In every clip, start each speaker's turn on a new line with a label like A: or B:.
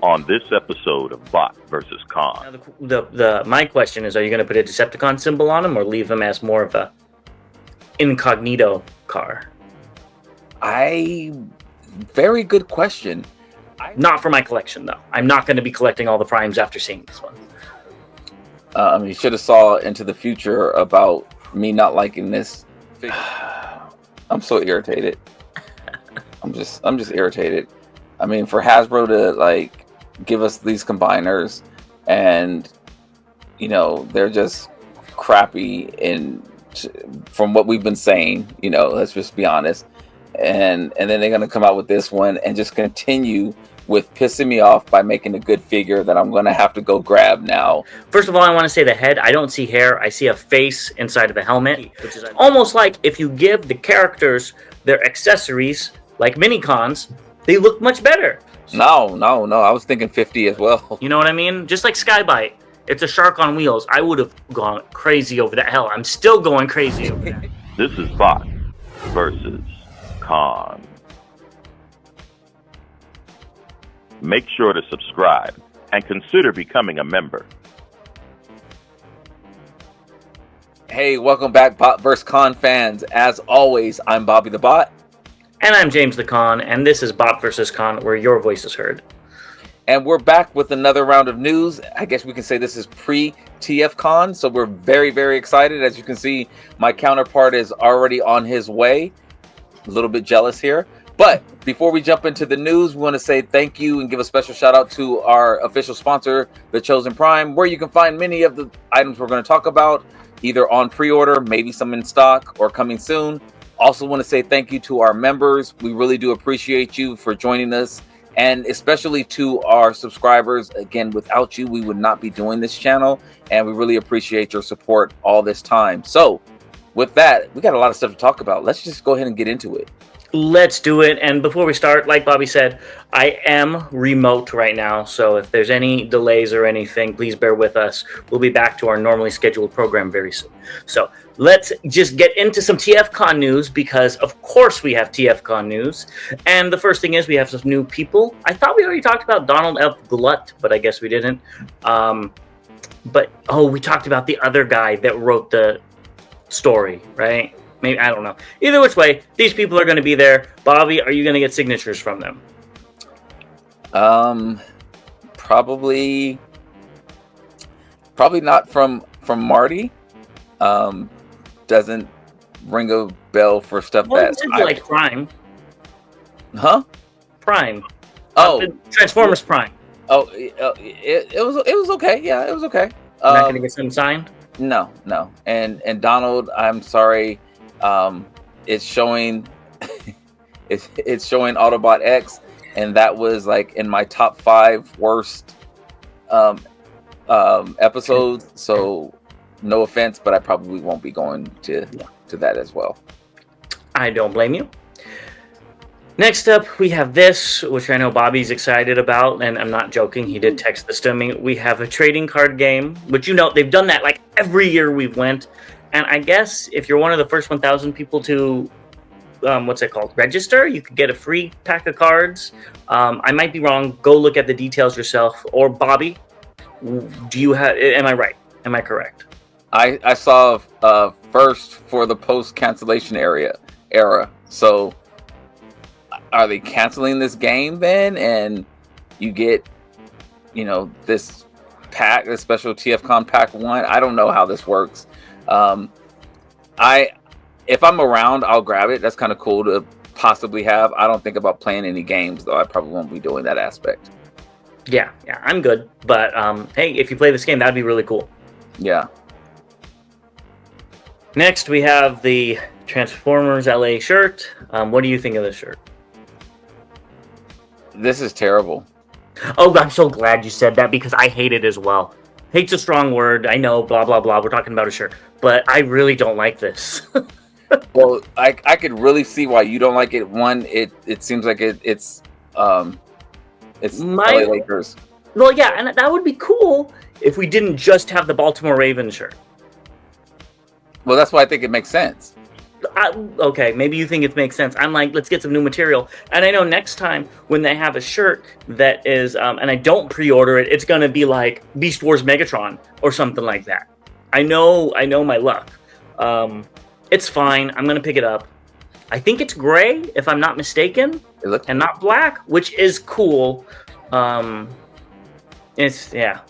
A: on this episode of Bot versus Con.
B: Now my question is, are you going to put a Decepticon symbol on him or leave him as more of a incognito car?
C: Very good question.
B: Not for my collection, though. I'm not going to be collecting all the primes after seeing this one.
C: You should have saw into the future about me not liking this figure. I'm so irritated. I'm just irritated. I mean, for Hasbro to give us these combiners, and they're just crappy from what we've been saying. Let's just be honest. And then they're gonna come out with this one and just continue with pissing me off by making a good figure that I'm gonna have to go grab now.
B: First of all, I want to say the head. I don't see hair. I see a face inside of the helmet, which is almost like if you give the characters their accessories, like mini-cons, they look much better.
C: No. I was thinking 50 as well.
B: You know what I mean? Just like Skybite. It's a shark on wheels. I would have gone crazy over that. Hell, I'm still going crazy over that.
A: This is Bot versus Con. Make sure to subscribe and consider becoming a member.
C: Hey, welcome back, Bot vs. Con fans. As always, I'm Bobby the Bot.
B: And I'm James the Con, and this is Bot vs. Con, where your voice is heard.
C: And we're back with another round of news. I guess we can say this is pre-TFcon, so we're very, very excited. As you can see, my counterpart is already on his way. A little bit jealous here. But before we jump into the news, we want to say thank you and give a special shout out to our official sponsor, The Chosen Prime, where you can find many of the items we're going to talk about, either on pre-order, maybe some in stock, or coming soon. Also want to say thank you to our members. We really do appreciate you for joining us, and especially to our subscribers. Again, without you, we would not be doing this channel, and we really appreciate your support all this time. So with that, we got a lot of stuff to talk about. Let's just go ahead and get into it.
B: Let's do it. And before we start, like Bobby said, I am remote right now. So if there's any delays or anything, please bear with us. We'll be back to our normally scheduled program very soon. So let's just get into some TFcon news, because of course we have TFcon news. And the first thing is we have some new people. I thought we already talked about Donald F. Glut, but I guess we didn't. We talked about the other guy that wrote the story, right? Maybe, I don't know. Either which way, these people are going to be there. Bobby, are you going to get signatures from them?
C: Probably not from Marty. Doesn't ring a bell for stuff that
B: I like Prime.
C: Huh?
B: Prime.
C: Oh,
B: Transformers Prime.
C: Oh, it was okay. Yeah, it was okay.
B: Not going to get some signed?
C: No. And Donald, I'm sorry. It's showing it's showing Autobot X, and that was in my top 5 worst episodes. So no offense, but I probably won't be going to that as well.
B: I don't blame you. Next up, we have this, which I know Bobby's excited about, and I'm not joking. He did text this to me. We have a trading card game, which they've done that every year we've went. And I guess if you're one of the first 1,000 people to, register, you could get a free pack of cards. I might be wrong. Go look at the details yourself. Or Bobby, am I right? Am I correct?
C: I saw first for the post-cancellation era. So are they canceling this game then? And you get, this pack, this special TFcon pack 1. I don't know how this works. If I'm around, I'll grab it. That's kind of cool to possibly have. I don't think about playing any games, though. I probably won't be doing that aspect.
B: Yeah, I'm good. But hey, if you play this game, that'd be really cool.
C: Yeah.
B: Next, we have the Transformers LA shirt. What do you think of this shirt?
C: This is terrible.
B: Oh, I'm so glad you said that, because I hate it as well. Hate's a strong word. I know, blah, blah, blah. We're talking about a shirt. But I really don't like this.
C: Well, I could really see why you don't like it. One, it seems like it's LA Lakers.
B: Well, yeah, and that would be cool if we didn't just have the Baltimore Ravens shirt.
C: Well, that's why I think it makes sense.
B: Okay, maybe you think it makes sense. I'm like, let's get some new material. And I know next time when they have a shirt that is, and I don't pre-order it, it's gonna be like Beast Wars Megatron or something like that. I know my luck. It's fine. I'm gonna pick it up. I think it's gray, if I'm not mistaken, and not black, which is cool. It's yeah.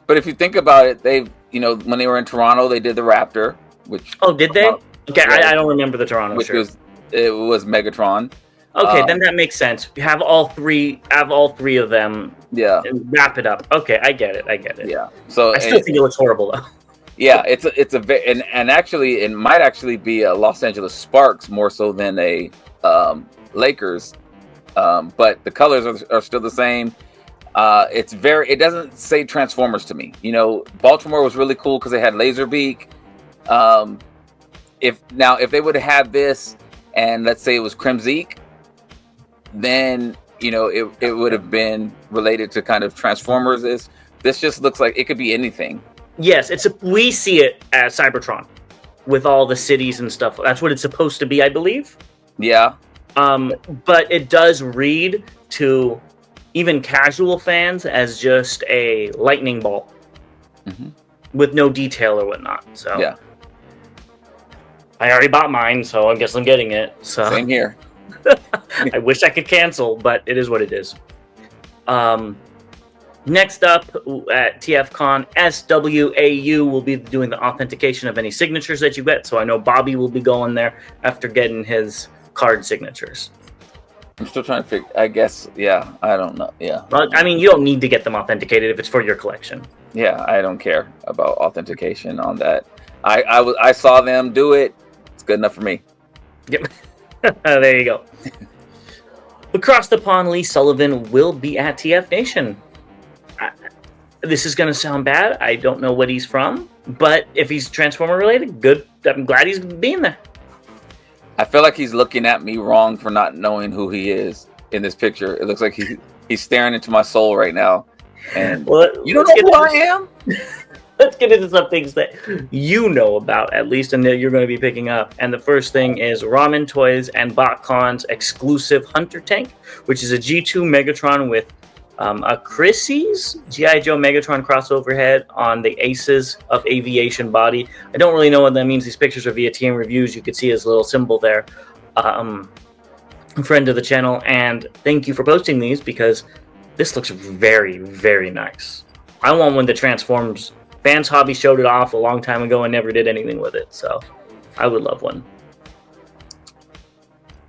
C: But if you think about it, they've when they were in Toronto, they did the Raptor, which
B: did they? Okay, I don't remember the Toronto shirt.
C: It was Megatron.
B: Okay, then that makes sense. Have all three of them.
C: Yeah.
B: And wrap it up. Okay, I get it.
C: Yeah. So
B: I still think it looks horrible though.
C: Yeah, and actually it might actually be a Los Angeles Sparks more so than a Lakers, but the colors are still the same. It doesn't say Transformers to me. Baltimore was really cool because they had Laserbeak. If they would have had this and let's say it was Crimzeek, then it would have been related to kind of Transformers. This just looks like it could be anything.
B: Yes, we see it as Cybertron with all the cities and stuff. That's what it's supposed to be, I believe.
C: Yeah.
B: But it does read to even casual fans as just a lightning bolt with no detail or whatnot. So
C: yeah.
B: I already bought mine, so I guess I'm getting it. So
C: same here.
B: I wish I could cancel, but it is what it is. Next up at TFcon, SWAU will be doing the authentication of any signatures that you get. So I know Bobby will be going there after getting his card signatures.
C: I'm still trying to figure. I guess, yeah. I don't know. Yeah.
B: Well, I mean, you don't need to get them authenticated if it's for your collection.
C: Yeah, I don't care about authentication on that. I saw them do it. It's good enough for me.
B: Yep. There you go. Across the pond, Lee Sullivan will be at TF Nation. This is going to sound bad. I don't know what he's from, but if he's Transformer related, good. I'm glad he's being there.
C: I feel like he's looking at me wrong for not knowing who he is in this picture. It looks like he's staring into my soul right now. And you don't know who I am?
B: Let's get into some things that you know about, at least, and that you're going to be picking up. And the first thing is Ramen Toys and BotCon's exclusive Hunter Tank, which is a G2 Megatron with a Chrissy's G.I. Joe Megatron crossover head on the Aces of Aviation body. I don't really know what that means. These pictures are via TM Reviews. You could see his little symbol there. Friend of the channel, and thank you for posting these because this looks very, very nice. I want one that transforms. Fans Hobby showed it off a long time ago and never did anything with it, so I would love one.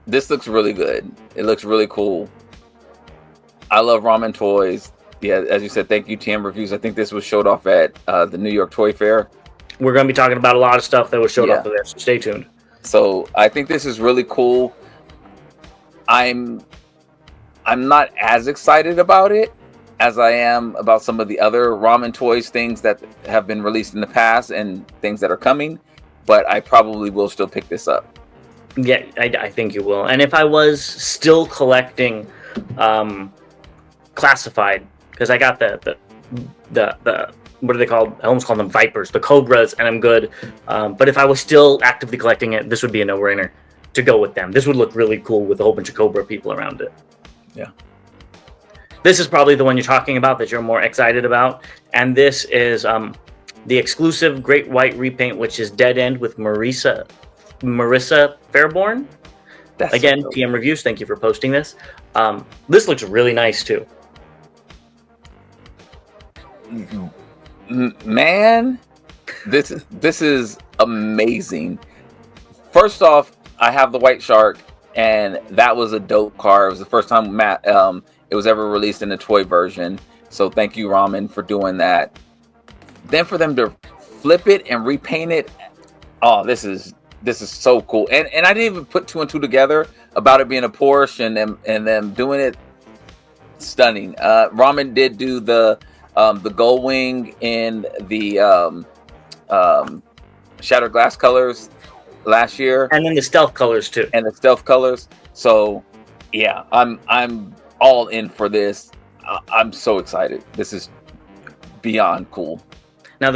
C: This looks really good. It looks really cool. I love Ramen Toys. Yeah, as you said, thank you, TM Reviews. I think this was showed off at the New York Toy Fair.
B: We're going to be talking about a lot of stuff that was showed off of there, so stay tuned.
C: So I think this is really cool. I'm not as excited about it as I am about some of the other Ramen Toys things that have been released in the past and things that are coming, but I probably will still pick this up.
B: Yeah, I think you will. And if I was still collecting classified, because I got the what are they called? I almost call them Vipers, the Cobras, and I'm good. But if I was still actively collecting it, this would be a no-brainer to go with them. This would look really cool with a whole bunch of Cobra people around it.
C: Yeah.
B: This is probably the one you're talking about that you're more excited about. And this is the exclusive Great White repaint, which is Dead End with Marissa Fairborn. Again, so TM Reviews, thank you for posting this. This looks really nice too.
C: Man, this is amazing. First off, I have the White Shark, and that was a dope car. It was the first time it was ever released in a toy version. So thank you, Ramen, for doing that. Then for them to flip it and repaint it, oh, this is so cool. And I didn't even put two and two together about it being a Porsche and them doing it. Stunning. Ramen did do the Gull Wing in the Shattered Glass colors last year,
B: and then the stealth colors too.
C: And the stealth colors. So yeah, I'm all in for this. I'm so excited. This is beyond cool. Now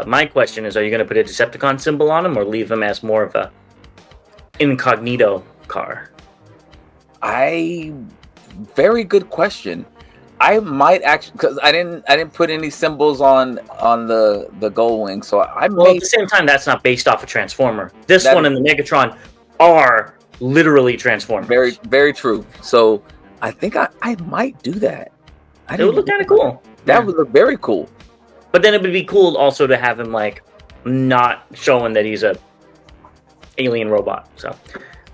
B: my question is, are you going to put a Decepticon symbol on them or leave them as more of a incognito car?
C: Very good question. I might actually, because I didn't put any symbols on the Gold Wing, so I
B: Well,
C: may.
B: at the same time, that's not based off a Transformer. This
C: That
B: one
C: is-
B: and the Megatron are literally Transformers.
C: Very, very true. So I think I might do that.
B: It would look kind of cool.
C: That would look very cool.
B: But then it would be cool also to have him like not showing that he's a alien robot. So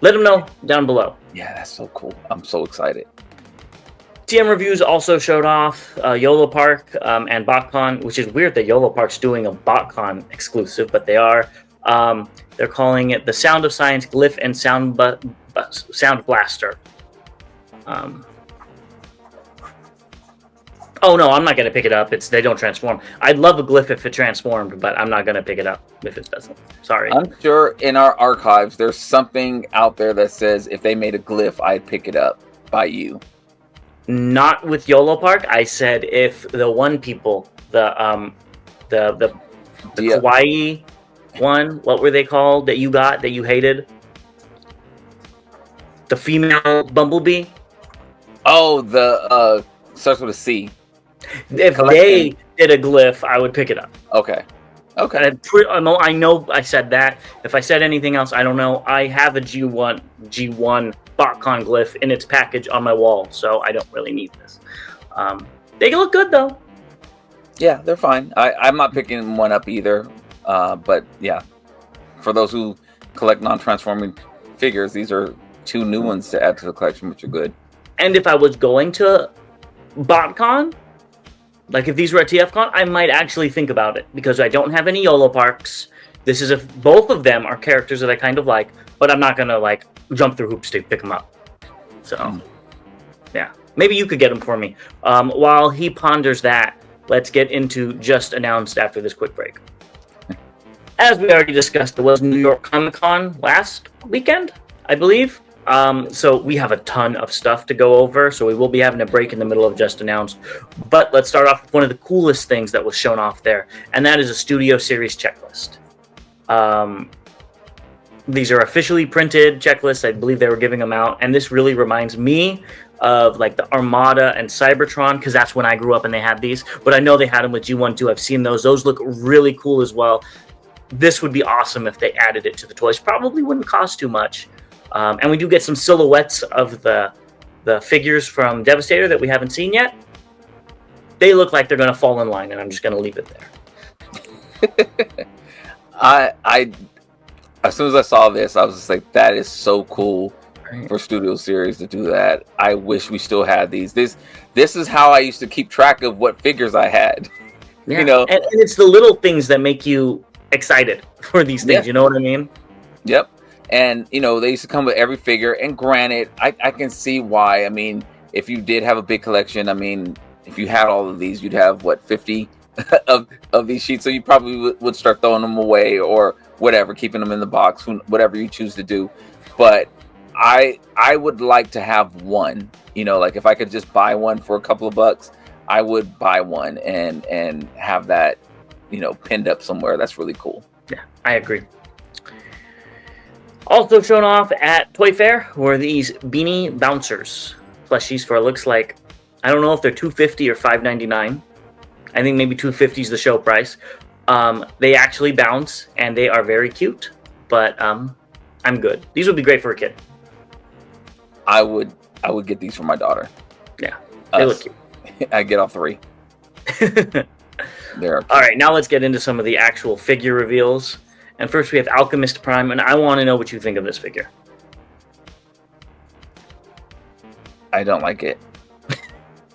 B: let him know down below.
C: Yeah, that's so cool. I'm so excited.
B: TM Reviews also showed off YOLO Park and BotCon, which is weird that YOLO Park's doing a BotCon exclusive, but they are. They're calling it the Sound of Science Glyph and Sound Blaster. Oh no, I'm not going to pick it up. They don't transform. I'd love a glyph if it transformed, but I'm not going to pick it up if it doesn't. Sorry.
C: I'm sure in our archives there's something out there that says if they made a glyph, I'd pick it up by you.
B: Not with YOLO Park. I said if the one people, the kawaii one, what were they called that you got that you hated? The female bumblebee.
C: Oh, the starts with a C.
B: If they did a glyph, I would pick it up.
C: Okay.
B: I know I said that. If I said anything else, I don't know. I have a G1 BotCon glyph in its package on my wall, so I don't really need this. They look good though.
C: Yeah, they're fine. I'm not picking one up either. But yeah, for those who collect non-transforming figures, these are 2 new ones to add to the collection, which are good. And
B: if I was going to BotCon, like if these were at TFcon, I might actually think about it because I don't have any YOLO Parks. This is both of them are characters that I kind of like, but I'm not gonna like jump through hoops to pick them up. So, yeah, maybe you could get them for me. While he ponders that, let's get into just announced after this quick break. As we already discussed, there was New York Comic Con last weekend, I believe. So we have a ton of stuff to go over, so we will be having a break in the middle of just announced. But let's start off with one of the coolest things that was shown off there, and that is a Studio Series checklist. These are officially printed checklists. I believe they were giving them out, and this really reminds me of like the Armada and Cybertron, because that's when I grew up and they had these. But I know they had them with G1 too. I've seen those. Those look really cool as well. This would be awesome if they added it to the toys. Probably wouldn't cost too much. And we do get some silhouettes of the figures from Devastator that we haven't seen yet. They look like they're going to fall in line, and I'm just going to leave it there.
C: I as soon as I saw this, I was just like, that is so cool for Studio Series to do that. I wish we still had these. This is how I used to keep track of what figures I had.
B: Yeah.
C: You know,
B: and it's the little things that make you excited for these things. Yeah. You know what I mean?
C: Yep. And, you know, they used to come with every figure. And granted, I can see why. I mean, if you did have a big collection, I mean, if you had all of these, you'd have, 50 of these sheets. So you probably would start throwing them away or whatever, keeping them in the box, whatever you choose to do. But I would like to have one, you know, like if I could just buy one for a couple of bucks, I would buy one and have that, you know, pinned up somewhere. That's really cool.
B: Yeah, I agree. Also shown off at Toy Fair were these Beanie Bouncers plushies for, it looks like, I don't know if they're $250 or $5.99. I think maybe $250 is the show price. They actually bounce and they are very cute, but I'm good. These would be great for a kid.
C: I would get these for my daughter.
B: Yeah, they look cute.
C: I get all 3. There.
B: All right, now let's get into some of the actual figure reveals. And first we have Alchemist Prime, and I want to know what you think of this figure.
C: I don't like it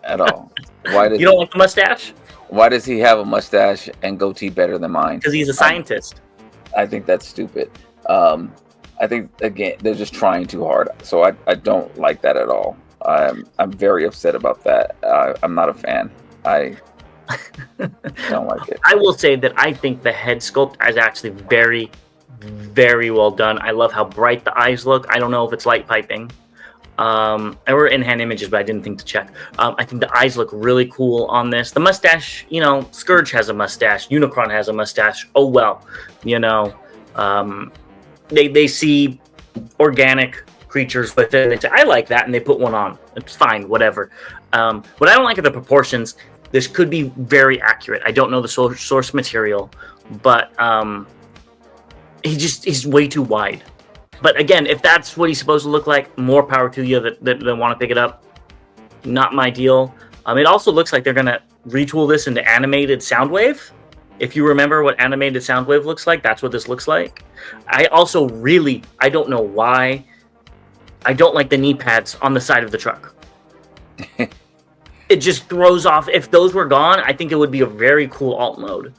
C: at all. Why does
B: you don't like the mustache?
C: Why does he have a mustache and goatee better than mine?
B: Because he's a scientist.
C: I think that's stupid. I think, again, they're just trying too hard. So I don't like that at all. I'm very upset about that. I'm not a fan. I don't like it.
B: I will say that I think the head sculpt is actually very, very well done. I love how bright the eyes look. I don't know if it's light piping. Or in-hand images, but I didn't think to check. I think the eyes look really cool on this. The mustache, you know, Scourge has a mustache. Unicron has a mustache. Oh, well, you know. They see organic creatures with it. They say, I like that, and they put one on. It's fine, whatever. What I don't like are the proportions. This could be very accurate. I don't know the source material, but he's way too wide. But again, if that's what he's supposed to look like, more power to you that want to pick it up. Not my deal. It also looks like they're going to retool this into animated Soundwave. If you remember what animated Soundwave looks like, that's what this looks like. I don't know why, I don't like the knee pads on the side of the truck. It just throws off. If those were gone, I think it would be a very cool alt mode.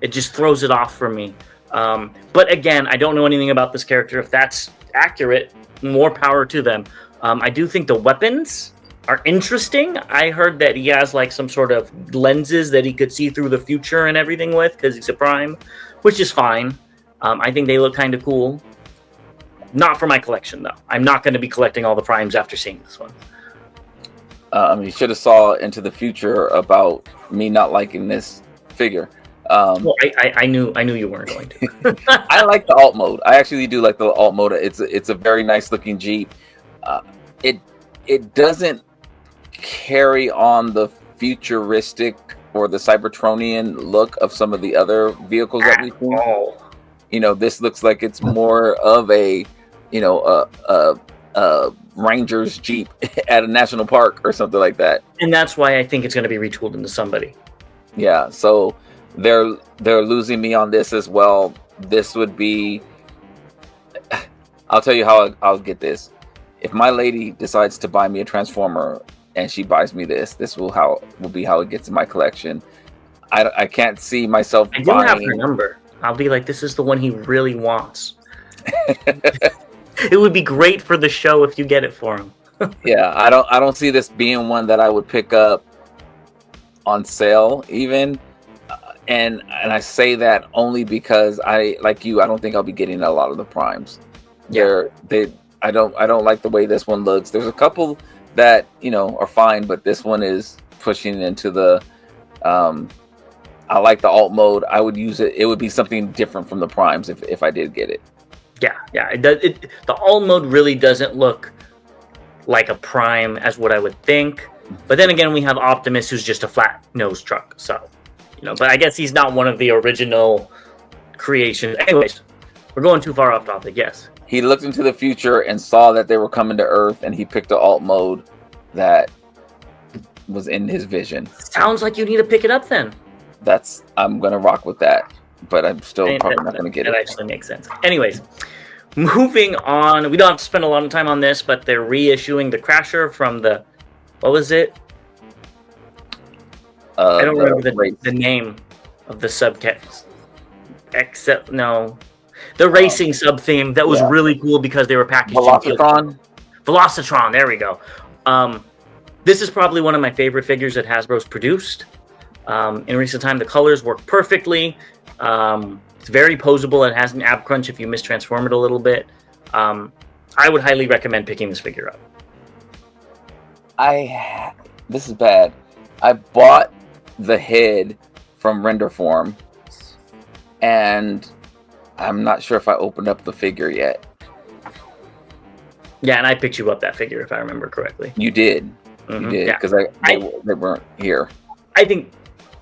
B: It just throws it off for me. But again, I don't know anything about this character. If that's accurate, more power to them. I do think the weapons are interesting. I heard that he has like some sort of lenses that he could see through the future and everything with, because he's a prime, which is fine. I think they look kind of cool. Not for my collection, though. I'm not going to be collecting all the primes after seeing this one.
C: You should have saw into the future about me not liking this figure.
B: Well, I knew you weren't going to.
C: I like the alt mode. I actually do like the alt mode. It's a very nice looking Jeep. It doesn't carry on the futuristic or the Cybertronian look of some of the other vehicles that we've seen. You know, this looks like it's more of a Ranger's Jeep at a national park or something like that.
B: And that's why I think it's going to be retooled into somebody.
C: Yeah, so they're losing me on this as well. This would be, I'll tell you how I'll get this. If my lady decides to buy me a Transformer and she buys me this will be how it gets in my collection. I can't see myself
B: I do have her number. I'll be like, this is the one he really wants. It would be great for the show if you get it for him.
C: Yeah, I don't see this being one that I would pick up on sale even. And I say that only because I don't think I'll be getting a lot of the primes.
B: Yeah.
C: I don't like the way this one looks. There's a couple that, are fine, but this one is pushing into the I like the alt mode. I would use it. It would be something different from the primes if I did get it.
B: Yeah. It does. The alt mode really doesn't look like a prime as what I would think. But then again, we have Optimus, who's just a flat nose truck. So, but I guess he's not one of the original creations. Anyways, we're going too far off topic. Yes.
C: He looked into the future and saw that they were coming to Earth, and he picked the alt mode that was in his vision.
B: Sounds like you need to pick it up then.
C: I'm gonna rock with that, but I'm still probably not gonna get it.
B: That actually makes sense. Anyways, moving on. We don't have to spend a lot of time on this, but they're reissuing the Crasher from the, what was it? I don't remember the name of the subtext. The racing sub theme that was really cool because they were packaged. Velocitron. There we go. This is probably one of my favorite figures that Hasbro's produced. In recent time, the colors work perfectly. It's very posable. It has an ab crunch if you mistransform it a little bit. I would highly recommend picking this figure up.
C: This is bad. I bought the head from Render Form, and I'm not sure if I opened up the figure yet.
B: Yeah, and I picked you up that figure if I remember correctly.
C: You did. You did, because they weren't here.
B: I think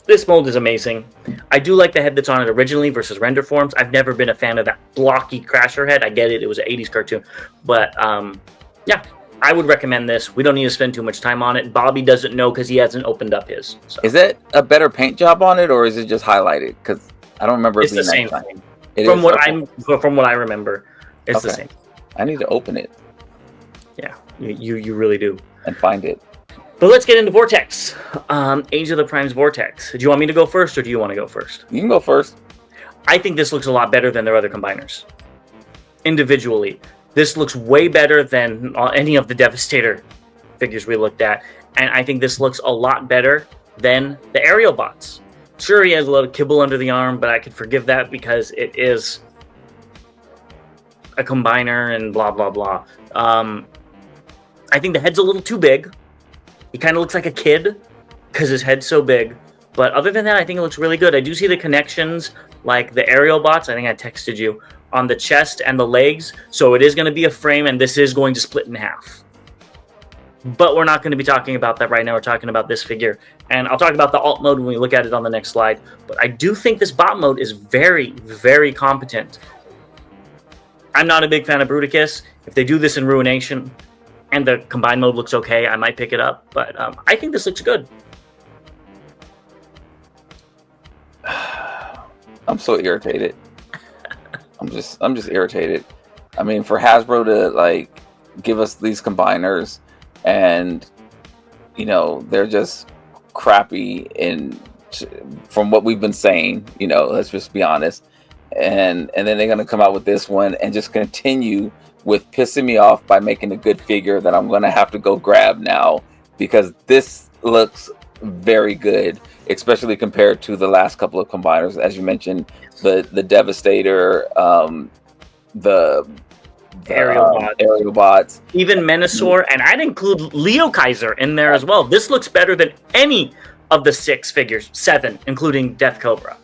B: this mold is amazing. I do like the head that's on it originally versus Render Forms. I've never been a fan of that blocky Crasher head. I get it. It was an 80s cartoon. But, yeah, I would recommend this. We don't need to spend too much time on it. Bobby doesn't know because he hasn't opened up his. So.
C: Is it a better paint job on it, or is it just highlighted? Because I don't remember.
B: It's the same thing. From what I remember, it's the same.
C: I need to open it.
B: Yeah, you really do.
C: And find it.
B: But let's get into Vortex. Age of the Primes Vortex. Do you want me to go first, or do you want to go first?
C: You can go first.
B: I think this looks a lot better than their other combiners. Individually, this looks way better than any of the Devastator figures we looked at. And I think this looks a lot better than the Aerial Bots. Sure, he has a lot of kibble under the arm, but I could forgive that because it is a combiner and blah, blah, blah. I think the head's a little too big. He kind of looks like a kid because his head's so big. But other than that, I think it looks really good. I do see the connections, like the Aerial Bots. I think I texted you. on the chest and the legs, so it is going to be a frame, and this is going to split in half. But we're not going to be talking about that right now. We're talking about this figure, and I'll talk about the alt mode when we look at it on the next slide. But I do think this bot mode is very, very competent. I'm not a big fan of Bruticus. If they do this in Ruination and the combined mode looks okay, I might pick it up. But I think this looks good.
C: I'm so irritated. I'm just irritated. I mean, for Hasbro to like give us these combiners, and you know they're just crappy from what we've been saying. You know, let's just be honest. And then they're gonna come out with this one and just continue with pissing me off by making a good figure that I'm gonna have to go grab now, because this looks very good, especially compared to the last couple of combiners, as you mentioned, the Devastator, the aerial bots,
B: even Menasor, and I'd include Leo Kaiser in there as well. This looks better than any of the 6 figures, 7, including Death Cobra.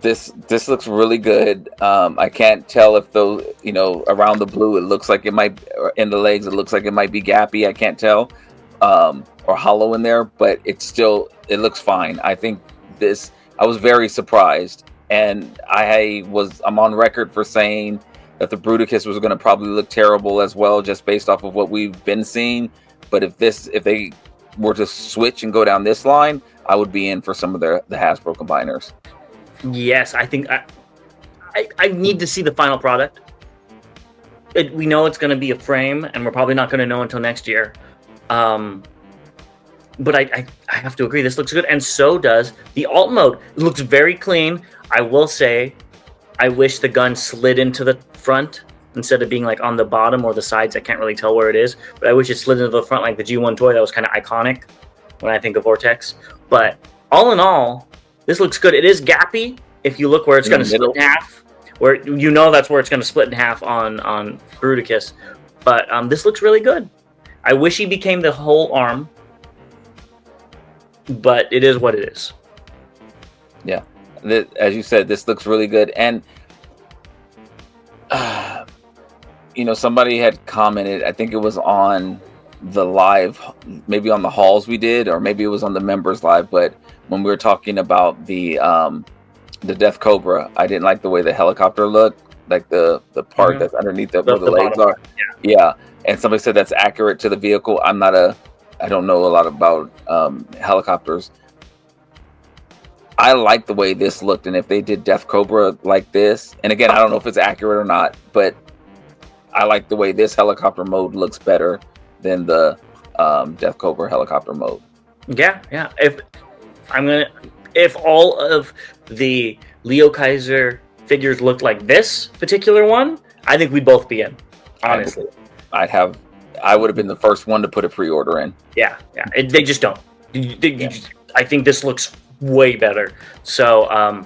C: This looks really good. I can't tell if those, you know, around the blue it looks like it might, in the legs it looks like it might be gappy. I can't tell, or hollow in there, but it looks fine. I think this, I was very surprised, and I'm on record for saying that the Bruticus was going to probably look terrible as well, just based off of what we've been seeing. But if they were to switch and go down this line, I would be in for some of the Hasbro combiners.
B: Yes, I think I need to see the final product. We know it's going to be a frame, and we're probably not going to know until next year. But I have to agree, this looks good, and so does the alt mode. It looks very clean. I will say, I wish the gun slid into the front instead of being like on the bottom or the sides. I can't really tell where it is, but I wish it slid into the front like the G1 toy. That was kind of iconic when I think of Vortex. But all in all, this looks good. It is gappy if you look where it's going to split in half, where you know that's where it's going to split in half on Bruticus. But this looks really good. I wish he became the whole arm, but it is what it is.
C: Yeah, as you said, this looks really good. And you know, somebody had commented, I think it was on the live, maybe on the hauls we did, or maybe it was on the members live, but when we were talking about the Death Cobra, I didn't like the way the helicopter looked, like the part that's underneath where the legs are. Yeah. And somebody said that's accurate to the vehicle. I don't know a lot about helicopters. I like the way this looked, and if they did Death Cobra like this, and again, I don't know if it's accurate or not, but I like the way this helicopter mode looks better than the Death Cobra helicopter mode.
B: Yeah. If all of the Leo Kaiser figures looked like this particular one, I think we'd both be in. Honestly,
C: I would have been the first one to put a pre-order in.
B: Yeah. They just don't. I think this looks way better. So,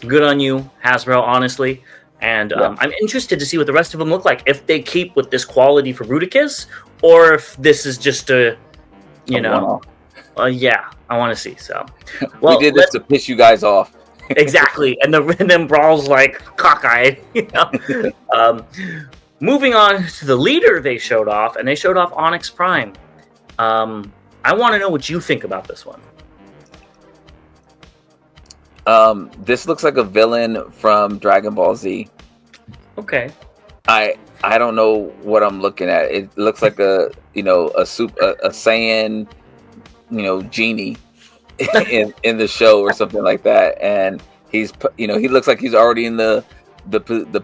B: good on you, Hasbro, honestly. And I'm interested to see what the rest of them look like. If they keep with this quality for Bruticus, or if this is just I want to see. So,
C: well, we did this to piss you guys off.
B: Exactly, and then Brawl's like cockeyed. Moving on to the leader, they showed off Onyx Prime. I want to know what you think about this one.
C: This looks like a villain from Dragon Ball Z.
B: Okay.
C: I don't know what I'm looking at. It looks like a Saiyan, genie in the show or something like that. And he looks like he's already in the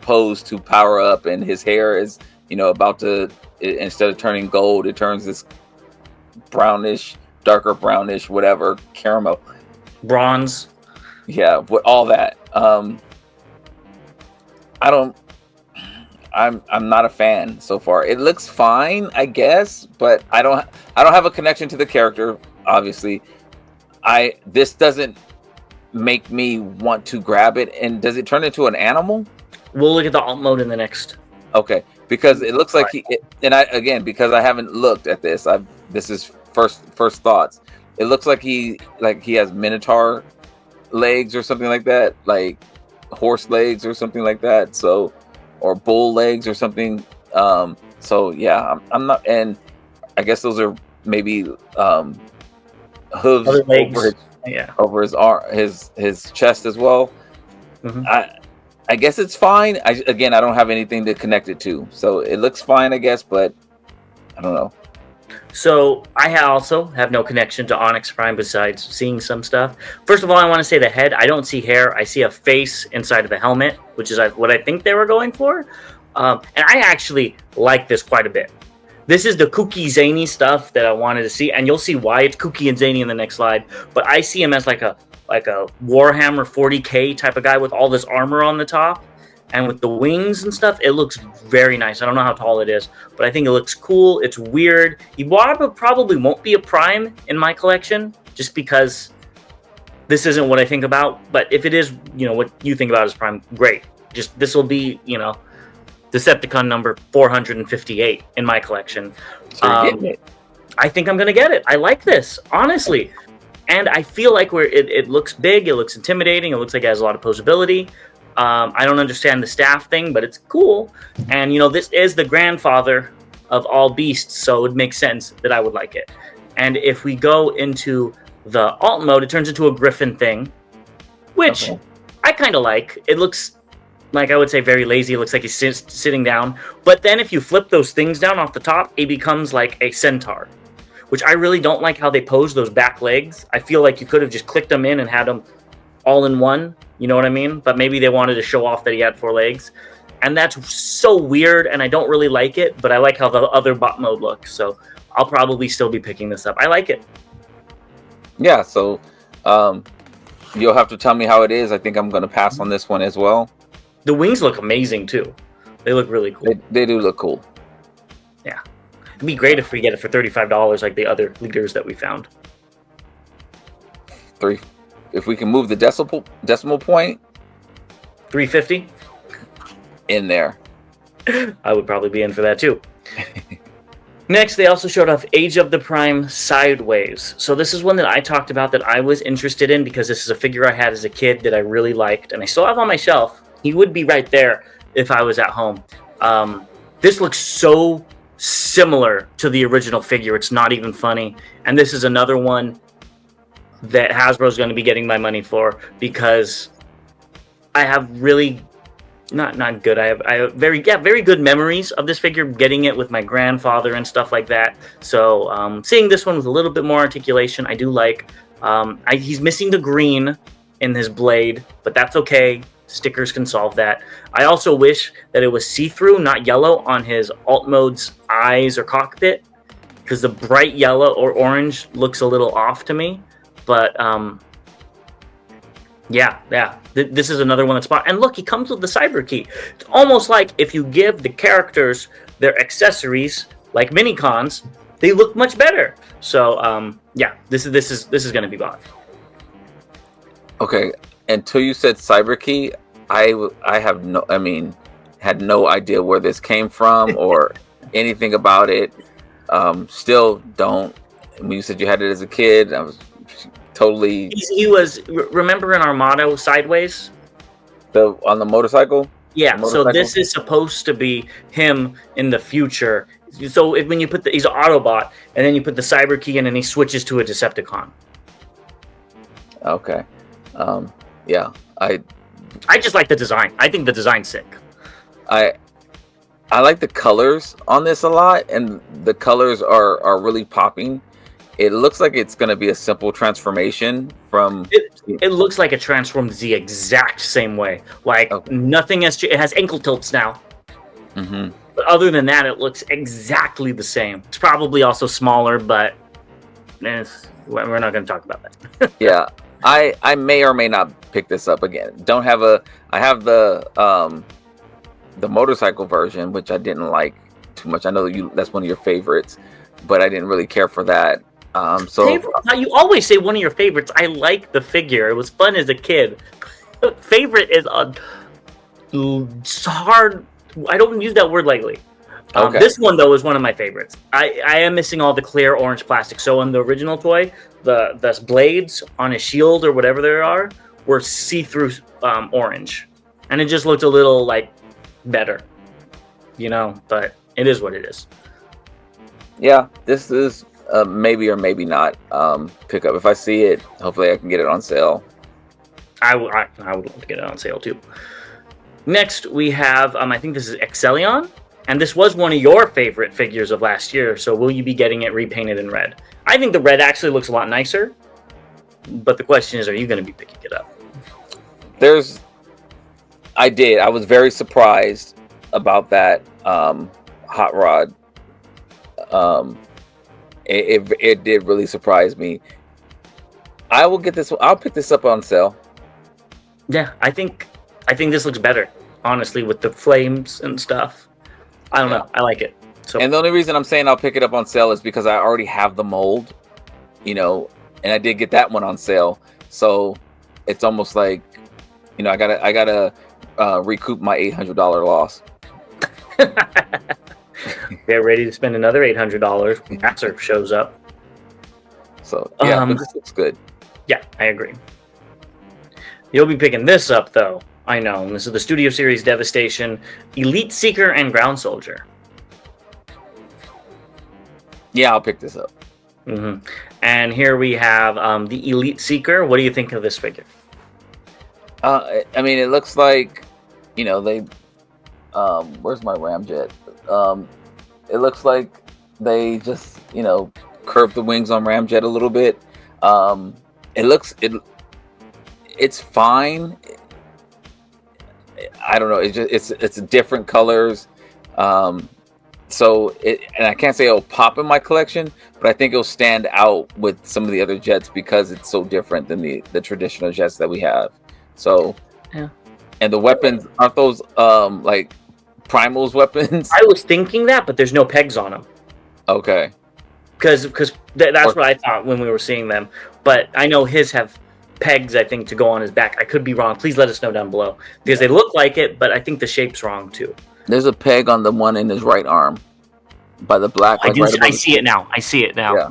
C: pose to power up, and his hair is, about to, instead of turning gold, it turns this brownish, darker brownish, whatever, caramel.
B: Bronze.
C: Yeah, all that. I'm not a fan so far. It looks fine, I guess, but I don't have a connection to the character, obviously. This doesn't make me want to grab it. And does it turn into an animal?
B: We'll look at the alt mode in the next.
C: Okay, because it looks like because I haven't looked at this. This is first thoughts. It looks like he has Minotaur legs or something like that, like horse legs or something like that. So or bull legs or something. So yeah, I'm not, and I guess those are maybe hooves
B: Other legs.
C: over his,
B: Yeah.
C: over his arm, his chest as well.
B: Mhm.
C: I guess it's fine. I don't have anything to connect it to, so it looks fine, I guess, but I don't know.
B: So I also have no connection to Onyx Prime besides seeing some stuff. First of all, I want to say the head. I don't see hair. I see a face inside of the helmet, which is what I think they were going for. And I actually like this quite a bit. This is the kooky zany stuff that I wanted to see, and you'll see why it's kooky and zany in the next slide. But I see him as like a Warhammer 40K type of guy with all this armor on the top. And with the wings and stuff, it looks very nice. I don't know how tall it is, but I think it looks cool. It's weird. He probably won't be a Prime in my collection, just because this isn't what I think about. But if it is, what you think about as Prime, great. Just this will be, Decepticon number 458 in my collection.
C: So you're getting it.
B: I think I'm going to get it. I like this, honestly. And I feel like it looks big. It looks intimidating. It looks like it has a lot of posability. I don't understand the staff thing, but it's cool. And, this is the grandfather of all beasts, so it makes sense that I would like it. And if we go into the alt mode, it turns into a griffin thing, which I kind of like. It looks like, I would say, very lazy. It looks like he's sitting down. But then if you flip those things down off the top, it becomes like a centaur, which I really don't like how they pose those back legs. I feel like you could have just clicked them in and had them all in one. You know what I mean? But maybe they wanted to show off that he had 4 legs. And that's so weird, and I don't really like it, but I like how the other bot mode looks. So I'll probably still be picking this up. I like it.
C: Yeah, so you'll have to tell me how it is. I think I'm going to pass on this one as well.
B: The wings look amazing, too. They look really cool.
C: They do look cool.
B: Yeah. It'd be great if we get it for $35 like the other leaders that we found.
C: If we can move the decimal point,
B: $350
C: in there.
B: I would probably be in for that too. Next, they also showed off Age of the Prime Sideways. So this is one that I talked about that I was interested in because this is a figure I had as a kid that I really liked, and I still have on my shelf. He would be right there if I was at home. This looks so similar to the original figure. It's not even funny. And this is another one that Hasbro's going to be getting my money for because I have really not good. I have very good memories of this figure, getting it with my grandfather and stuff like that. So seeing this one with a little bit more articulation, I do like. He's missing the green in his blade, but that's okay. Stickers can solve that. I also wish that it was see-through, not yellow, on his alt mode's eyes or cockpit, because the bright yellow or orange looks a little off to me. But this is another one that's spot. And look, he comes with the cyber key. It's almost like if you give the characters their accessories, like mini-cons, they look much better. So this is going to be bought.
C: Okay, until you said cyber key, I had no idea where this came from or anything about it. Still don't. When you said you had it as a kid, I was totally.
B: He was. Remember in Armado Sideways?
C: On the motorcycle.
B: Yeah. So this is supposed to be him in the future. So when you put he's an Autobot, and then you put the cyber key in, and he switches to a Decepticon.
C: Okay. Yeah.
B: I just like the design. I think the design's sick.
C: I like the colors on this a lot, and the colors are really popping. It looks like it's going to be a simple transformation from...
B: It looks like it transformed the exact same way. Like, nothing has... It has ankle tilts now.
C: Mm-hmm.
B: But other than that, it looks exactly the same. It's probably also smaller, but we're not going to talk about that.
C: Yeah. I may or may not pick this up again. I have the motorcycle version, which I didn't like too much. I know that's one of your favorites, but I didn't really care for that.
B: You always say one of your favorites. I like the figure. It was fun as a kid. Favorite is hard. I don't use that word lightly. Okay. This one though is one of my favorites. I am missing all the clear orange plastic. So in the original toy, the blades on his shield or whatever there are were see-through orange, and it just looked a little like better, but it is what it is.
C: Yeah, this is maybe or maybe not pickup. If I see it, hopefully I can get it on sale.
B: I would love to get it on sale too. Next, we have, I think this is Excellion, and this was one of your favorite figures of last year, so will you be getting it repainted in red? I think the red actually looks a lot nicer, but the question is, are you going to be picking it up?
C: I was very surprised about that Hot Rod. It did really surprise me. I'll pick this up on sale.
B: Yeah, I think this looks better, honestly, with the flames and stuff. I don't know. I like it. So,
C: and the only reason I'm saying I'll pick it up on sale is because I already have the mold, and I did get that one on sale. So it's almost like, I gotta recoup my $800 loss.
B: Get ready to spend another $800 when Master shows up.
C: So yeah, but this looks good.
B: Yeah, I agree. You'll be picking this up, though. I know. This is the Studio Series Devastation, Elite Seeker, and Ground Soldier.
C: Yeah, I'll pick this up.
B: Mm-hmm. And here we have the Elite Seeker. What do you think of this figure?
C: I mean, it looks like, they... where's my Ramjet? It looks like they just, curved the wings on Ramjet a little bit. It's fine. I don't know. It's different colors. And I can't say it'll pop in my collection, but I think it'll stand out with some of the other jets because it's so different than the traditional jets that we have. So,
B: yeah. And
C: the weapons, aren't those like Primal's weapons?
B: I was thinking that, but there's no pegs on them.
C: Okay.
B: Because that's what I thought when we were seeing them. But I know his have pegs, I think, to go on his back. I could be wrong. Please let us know down below. Because they look like it, but I think the shape's wrong too.
C: There's a peg on the one in his right arm. By the black.
B: I see it now.
C: Yeah.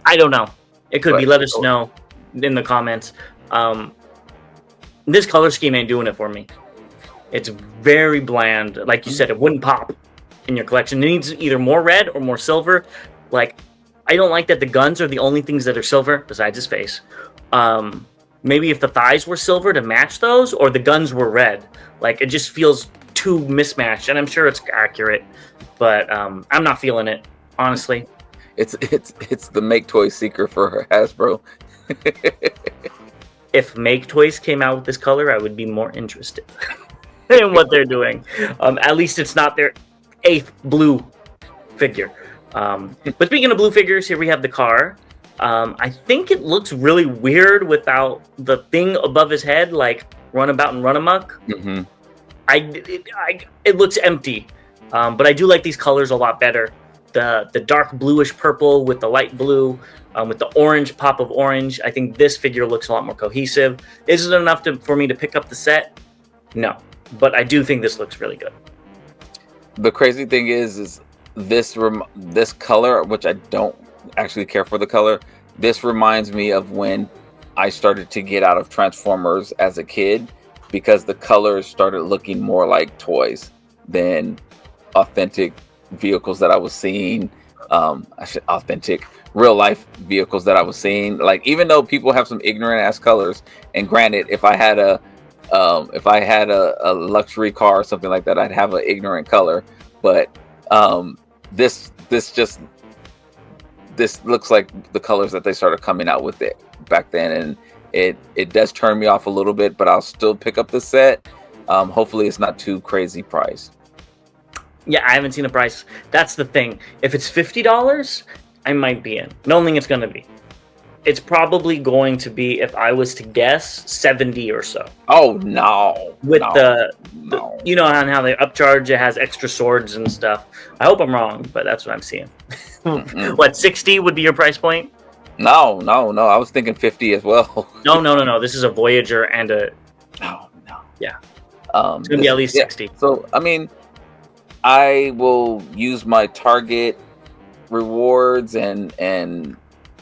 B: I don't know. It could be. Let us know in the comments. This color scheme ain't doing it for me. It's very bland. Like you said, it wouldn't pop in your collection. It needs either more red or more silver. Like, I don't like that the guns are the only things that are silver besides his face. Maybe if the thighs were silver to match those, or the guns were red. Like, it just feels too mismatched, and I'm sure it's accurate, but I'm not feeling it, honestly.
C: It's the Make Toy Seeker for Hasbro.
B: If Make Toys came out with this color, I would be more interested in what they're doing. At least it's not their 8th blue figure. But speaking of blue figures, here we have the car. I think it looks really weird without the thing above his head, like Runabout and Runamuck.
C: Mm-hmm.
B: It looks empty, but I do like these colors a lot better. The dark bluish purple with the light blue, with the orange pop of orange. I think this figure looks a lot more cohesive. Is it enough for me to pick up the set? No, but I do think this looks really good.
C: The crazy thing is this color, which I don't actually care for the color. This reminds me of when I started to get out of Transformers as a kid, because the colors started looking more like toys than authentic vehicles that I was seeing. Authentic real life vehicles that I was seeing. Like, even though people have some ignorant ass colors, and granted, if I had a luxury car or something like that, I'd have an ignorant color. But this looks like the colors that they started coming out with it back then, and it does turn me off a little bit, but I'll still pick up the set. Hopefully it's not too crazy price.
B: Yeah, I haven't seen a price. That's the thing. If it's $50, I might be in. I don't think it's going to be. It's probably going to be, if I was to guess, 70 or so.
C: Oh, no.
B: With the you know how they upcharge, it has extra swords and stuff. I hope I'm wrong, but that's what I'm seeing. What, 60 would be your price point?
C: No. I was thinking 50 as well.
B: No. This is a Voyager and a...
C: No.
B: Yeah. It's going to be at least 60.
C: So, I mean, I will use my Target rewards and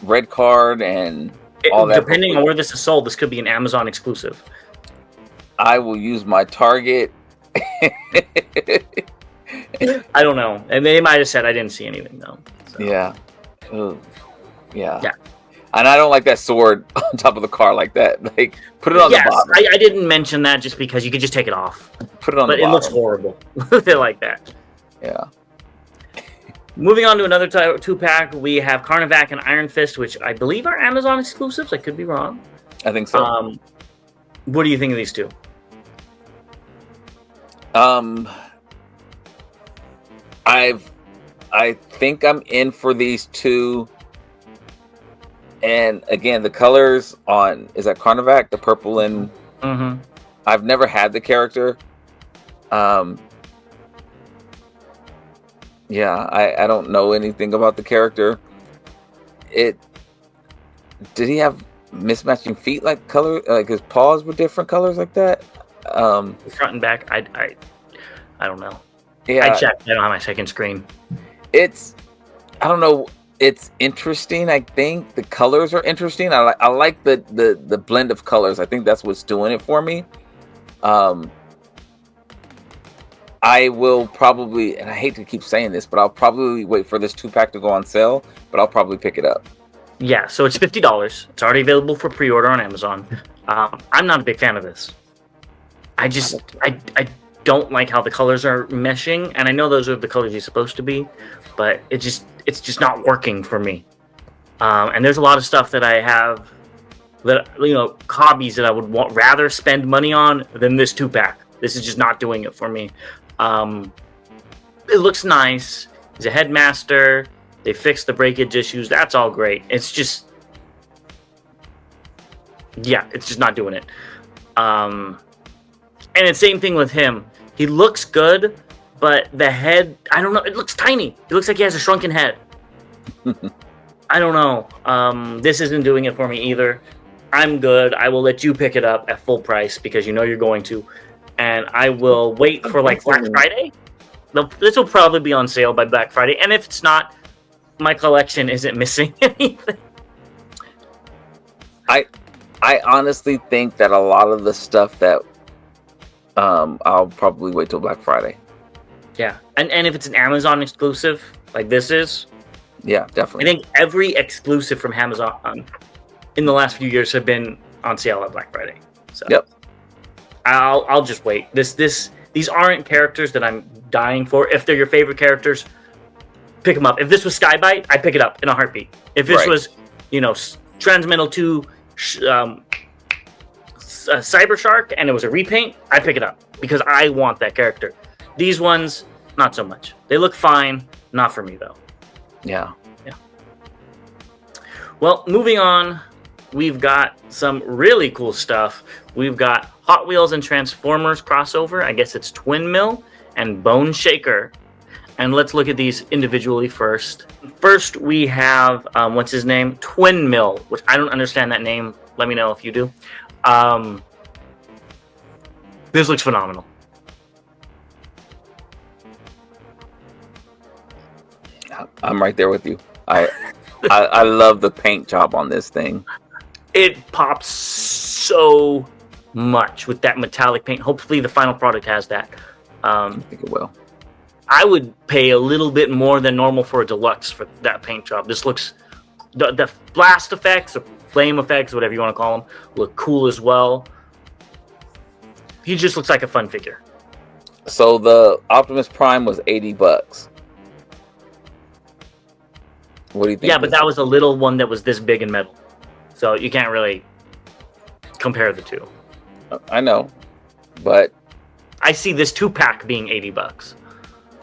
C: red card and all that.
B: Depending on where this is sold, this could be an Amazon exclusive.
C: I will use my Target
B: I don't know. And they might have said I didn't see anything though. So.
C: Yeah. Ugh. Yeah.
B: Yeah.
C: And I don't like that sword on top of the car like that. Like, put it on the bottom.
B: I didn't mention that just because you could just take it off.
C: Put it on the bottom.
B: But it looks horrible. They like that.
C: Yeah.
B: Moving on to another 2-pack, we have Carnivac and Ironfist, which I believe are Amazon exclusives. I could be wrong.
C: I think so.
B: What do you think of these two?
C: I think I'm in for these two. And again, the colors on, is that Carnivac, the purple and I've never had the character. Yeah, I don't know anything about the character. Did he have mismatching feet, like color, like his paws were different colors like that?
B: Front and back, I don't know.
C: Yeah,
B: I checked. I don't have my second screen.
C: I don't know. It's interesting. I think the colors are interesting. I like the blend of colors. I think that's what's doing it for me. I will probably, and I hate to keep saying this, but I'll probably wait for this 2-pack to go on sale, but I'll probably pick it up.
B: Yeah, so it's $50. It's already available for pre-order on Amazon. I'm not a big fan of this. I don't like how the colors are meshing, and I know those are the colors you're supposed to be, but it's just not working for me. And there's a lot of stuff that I have that, hobbies that I would rather spend money on than this 2-pack. This is just not doing it for me. It looks nice. He's a headmaster. They fixed the breakage issues. That's all great. It's just, it's just not doing it. And it's same thing with him. He looks good, but the head, I don't know. It looks tiny. It looks like he has a shrunken head. I don't know. This isn't doing it for me either. I'm good. I will let you pick it up at full price because you know you're going to. And I will wait for Black Friday. This will probably be on sale by Black Friday. And if it's not, my collection isn't missing anything.
C: I honestly think that a lot of the stuff that I'll probably wait till Black Friday.
B: Yeah. And if it's an Amazon exclusive, like this is.
C: Yeah, definitely.
B: I think every exclusive from Amazon in the last few years have been on sale at Black Friday. So. Yep. I'll just wait. These aren't characters that I'm dying for. If they're your favorite characters, pick them up. If this was Skybite, I'd pick it up in a heartbeat. If this was, Transmetal 2 Cyber Shark and it was a repaint, I'd pick it up because I want that character. These ones, not so much. They look fine, not for me though.
C: Yeah.
B: Well, moving on, we've got some really cool stuff. We've got Hot Wheels and Transformers crossover. I guess it's Twin Mill and Bone Shaker. And let's look at these individually first. First, we have, what's his name? Twin Mill, which I don't understand that name. Let me know if you do. This looks phenomenal.
C: I'm right there with you. I love the paint job on this thing.
B: It pops so much with that metallic paint. Hopefully the final product has that.
C: I think it will.
B: I would pay a little bit more than normal for a deluxe for that paint job. This looks, the blast effects, or flame effects, whatever you want to call them, look cool as well. He just looks like a fun figure.
C: So the Optimus Prime was $80. What do you think?
B: Yeah, but that was a little one that was this big in metal. So you can't really compare the two.
C: I know, but
B: I see this 2-pack being $80.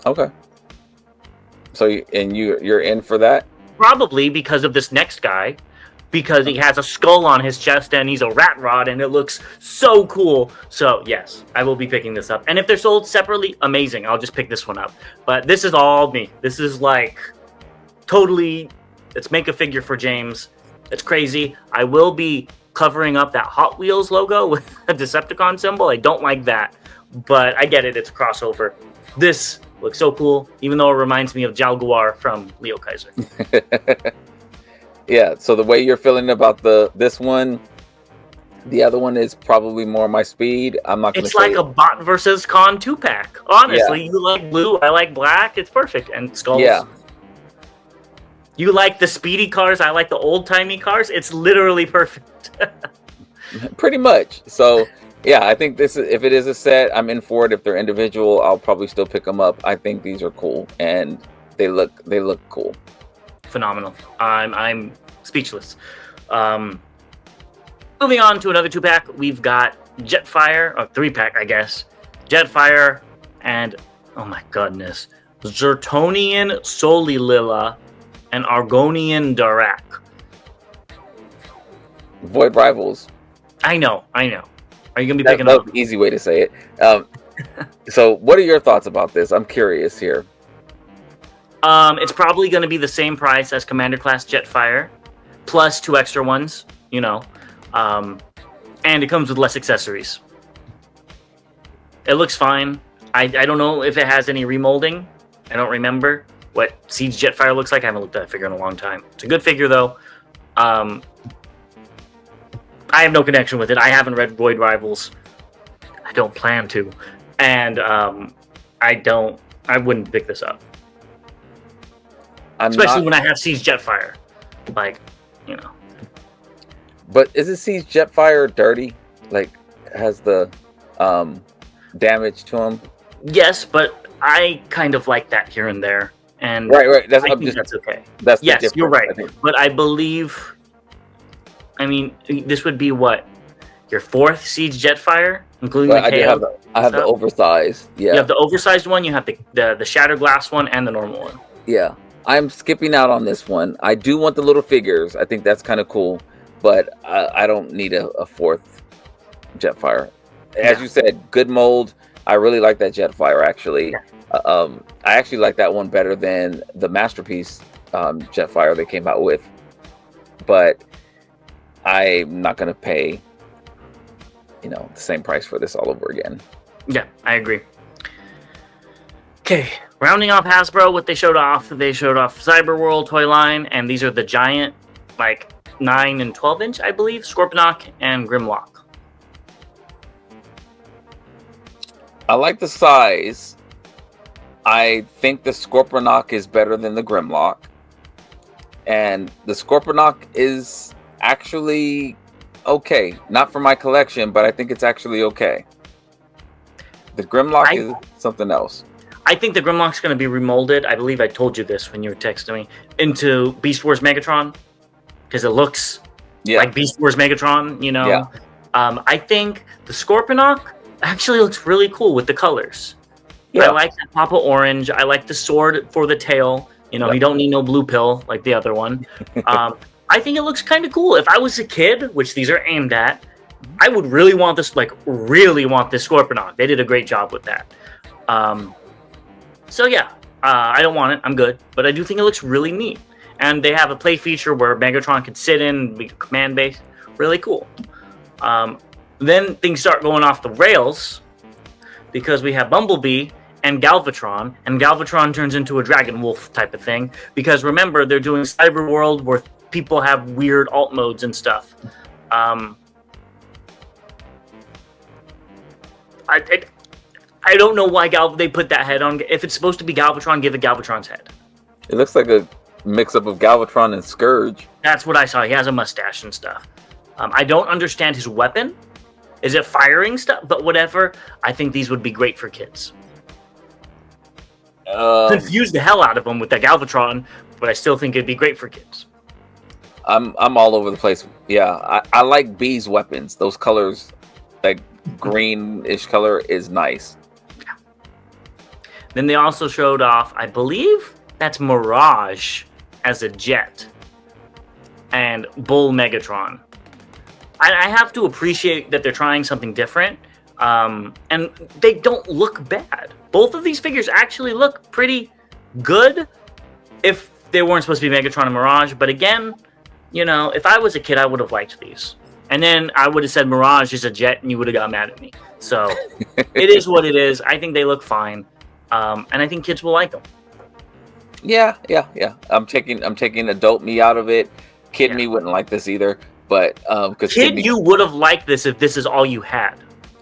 C: Okay. So you're in for that?
B: Probably because of this next guy, because he has a skull on his chest and he's a rat rod and it looks so cool. So yes, I will be picking this up. And if they're sold separately, amazing. I'll just pick this one up. But this is all me. This is like totally, let's make a figure for James. It's crazy. I will be covering up that Hot Wheels logo with a Decepticon symbol. I don't like that, but I get it. It's a crossover. This looks so cool, even though it reminds me of Jaguar from Leo Kaiser.
C: Yeah, so the way you're feeling about this one, The other one is probably more my speed. I'm not going to
B: It's
C: say
B: like a bot versus con 2-pack. Honestly,
C: Yeah.
B: you like blue, I like black. It's perfect. And skulls.
C: Yeah.
B: You like the speedy cars, I like the old-timey cars. It's literally perfect.
C: Pretty much. So yeah, I think this is, if it is a set, I'm in for it. If they're individual, I'll probably still pick them up. I think these are cool and they look cool.
B: Phenomenal. I'm speechless. Moving on to another 2-pack, we've got Jetfire, or 3-pack, I guess. Jetfire and, oh my goodness, Zertonian Solililla and Argonian Darak.
C: Void Rivals.
B: I know. Are you gonna be
C: That's
B: picking up?
C: the easy way to say it. So what are your thoughts about this? I'm curious here.
B: It's probably gonna be the same price as Commander Class Jetfire, plus 2 extra ones, you know. And it comes with less accessories. It looks fine. I don't know if it has any remolding. I don't remember what Siege Jetfire looks like. I haven't looked at that figure in a long time. It's a good figure, though. I have no connection with it. I haven't read Void Rivals. I don't plan to. And I wouldn't pick this up. Especially when I have Siege Jetfire. Like, you know.
C: But isn't Siege Jetfire dirty? Like, has the damage to him?
B: Yes, but I kind of like that here and there. And
C: right.
B: That's okay.
C: That's
B: yes, you're right. But I believe, this would be what? Your 4th Siege Jetfire, including the KO?
C: I have the oversized. Yeah.
B: You have the oversized one, you have the Shatter Glass one, and the normal one.
C: Yeah. I'm skipping out on this one. I do want the little figures. I think that's kind of cool. But I don't need a 4th Jetfire. As you said, good mold. I really like that Jetfire, actually. I actually like that one better than the Masterpiece Jetfire they came out with. But I'm not going to pay, the same price for this all over again.
B: Yeah, I agree. Okay, rounding off Hasbro, what they showed off Cyberworld toy line, and these are the giant, 9 and 12 inch, I believe, Scorponok and Grimlock.
C: I like the size. I think the Scorponok is better than the Grimlock. And the Scorponok is actually okay. Not for my collection, but I think it's actually okay. The Grimlock is something else.
B: I think the Grimlock's going to be remolded. I believe I told you this when you were texting me. Into Beast Wars Megatron. Because it looks like Beast Wars Megatron,
C: Yeah.
B: I think the Scorponok actually looks really cool with the colors. Yeah. I like that pop of orange. I like the sword for the tail. You don't need no blue pill like the other one. I think it looks kind of cool. If I was a kid, which these are aimed at, I would really want this Scorponok. They did a great job with that. So yeah, I don't want it. I'm good. But I do think it looks really neat. And they have a play feature where Megatron can sit in, be a command base. Really cool. Then things start going off the rails because we have Bumblebee and Galvatron. And Galvatron turns into a Dragon Wolf type of thing. Because remember, they're doing Cyberworld where people have weird alt modes and stuff. I don't know why they put that head on. If it's supposed to be Galvatron, give it Galvatron's head.
C: It looks like a mix-up of Galvatron and Scourge.
B: That's what I saw. He has a mustache and stuff. I don't understand his weapon. Is it firing stuff? But whatever. I think these would be great for kids. Confuse the hell out of them with that Galvatron, but I still think it'd be great for kids.
C: I'm all over the place. Yeah, I like B's weapons. Those colors, like greenish color, is nice.
B: Yeah. Then they also showed off, I believe that's Mirage as a jet and Bull Megatron. I have to appreciate that they're trying something different, and they don't look bad. Both of these figures actually look pretty good if they weren't supposed to be Megatron and Mirage. But again, if I was a kid, I would have liked these. And then I would have said Mirage is a jet, and you would have got mad at me. So it is what it is. I think they look fine, and I think kids will like them.
C: Yeah. I'm taking adult me out of it. Kid me wouldn't like this either. But because
B: Kid, you would have liked this if this is all you had.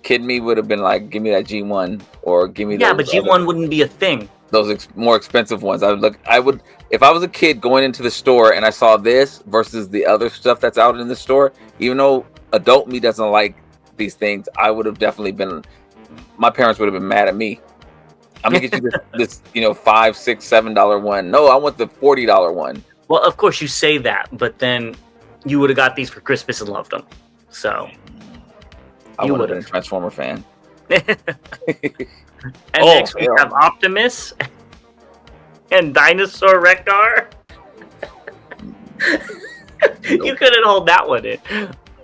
C: Kid me would have been like, give me that G1 or give me
B: Yeah, but G1 wouldn't be a thing.
C: Those more expensive ones. I would if I was a kid going into the store and I saw this versus the other stuff that's out in the store, even though adult me doesn't like these things, I would have definitely been, my parents would have been mad at me. I'm gonna get you this $5, $6, $7 one. No, I want the $40 one.
B: Well, of course you say that, but then you would have got these for Christmas and loved them. So
C: I would have been a Transformer fan.
B: And next we have Optimus and Dinosaur Rekgar. You couldn't hold that one in.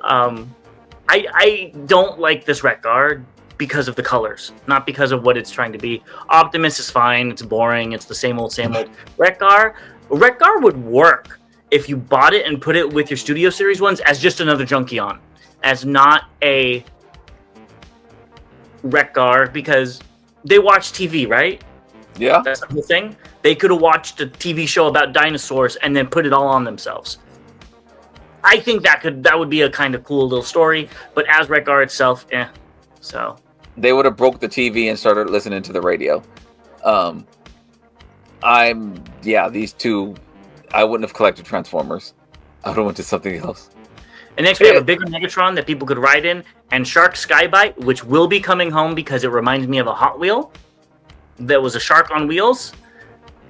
B: I don't like this Rekgar because of the colors, not because of what it's trying to be. Optimus is fine. It's boring. It's the same old, same old. Rekgar would work if you bought it and put it with your Studio Series ones as just another Junkion, as not a Rekgar, because they watch TV, right?
C: Yeah.
B: That's the whole thing. They could have watched a TV show about dinosaurs and then put it all on themselves. I think that would be a kind of cool little story, but as Rekgar itself, So
C: they would have broke the TV and started listening to the radio. These two, I wouldn't have collected Transformers. I would have went to something else.
B: And next we have a bigger Megatron that people could ride in, and Shark Skybite, which will be coming home because it reminds me of a Hot Wheel. That was a shark on wheels.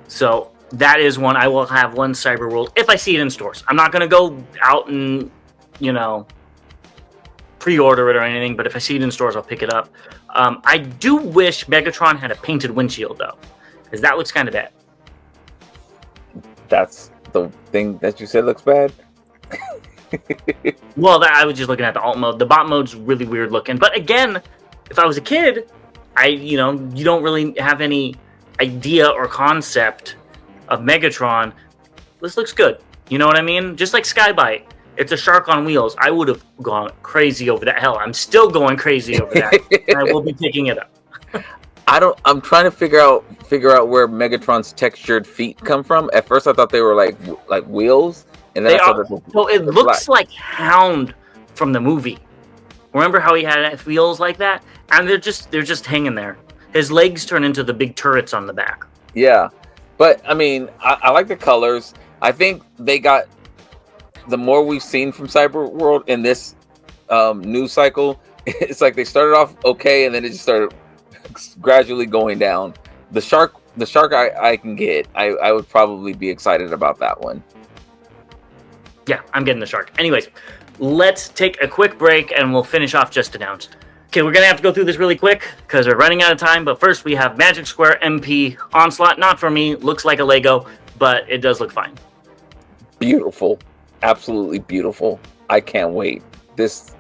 B: So that is one. I will have one Cyberworld if I see it in stores. I'm not going to go out and, pre-order it or anything, but if I see it in stores, I'll pick it up. I do wish Megatron had a painted windshield, though, because that looks kind of bad.
C: That's the thing that you said looks bad?
B: Well, I was just looking at the alt mode. The bot mode's really weird looking. But again, if I was a kid, you don't really have any idea or concept of Megatron. This looks good. You know what I mean? Just like Skybite. It's a shark on wheels. I would have gone crazy over that. Hell, I'm still going crazy over that. And I will be picking it up.
C: I'm trying to figure out where Megatron's textured feet come from. At first I thought they were like wheels. And then
B: it looks like Hound from the movie. Remember how he had wheels like that? And they're just hanging there. His legs turn into the big turrets on the back.
C: Yeah. But I mean, I like the colors. I think they got, the more we've seen from Cyberworld in this news cycle, it's like they started off okay and then it just started gradually going down. The shark I can get. I would probably be excited about that one.
B: Yeah, I'm getting the shark. Anyways, let's take a quick break and we'll finish off just announced. Okay, we're going to have to go through this really quick because we're running out of time. But first, we have Magic Square MP Onslaught. Not for me. Looks like a Lego, but it does look fine.
C: Beautiful. Absolutely beautiful. I can't wait. This...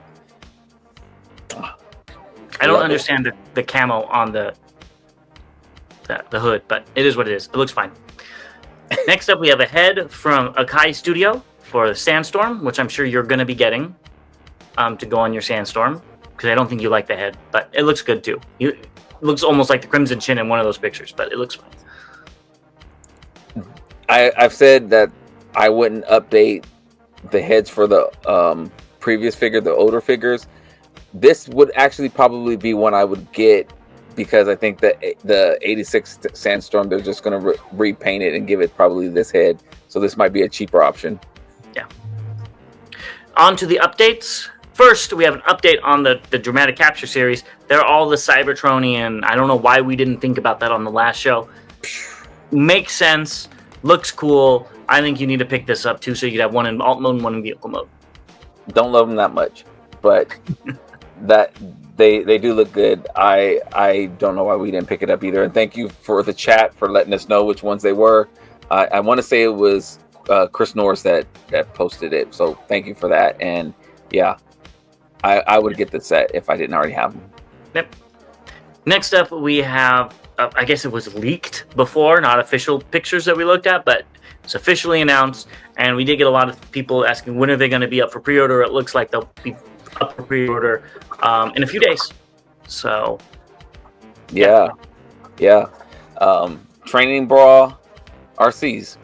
B: I don't understand the camo on the hood, but it is what it is. It looks fine. Next up, we have a head from A.K Studio for the Sandstorm, which I'm sure you're going to be getting to go on your Sandstorm, because I don't think you like the head, but it looks good too. It looks almost like the Crimson Chin in one of those pictures, but it looks fine.
C: I've said that I wouldn't update the heads for the previous figure, the older figures. This would actually probably be one I would get, because I think that the 86 Sandstorm, they're just going to repaint it and give it probably this head. So this might be a cheaper option.
B: Yeah. On to the updates. First, we have an update on the Dramatic Capture series. They're all the Cybertronian. I don't know why we didn't think about that on the last show. Makes sense. Looks cool. I think you need to pick this up too, so you could have one in alt mode and one in vehicle mode.
C: Don't love them that much, but that they do look good. I don't know why we didn't pick it up either. And thank you for the chat for letting us know which ones they were. I want to say it was Chris Norris that posted it. So thank you for that. And yeah, I would get the set if I didn't already have them.
B: Yep. Next up, we have, I guess it was leaked before, not official pictures that we looked at, but it's officially announced. And we did get a lot of people asking, when are they going to be up for pre-order? It looks like they'll be up for pre-order in a few days. So,
C: yeah. Training Bra RCs.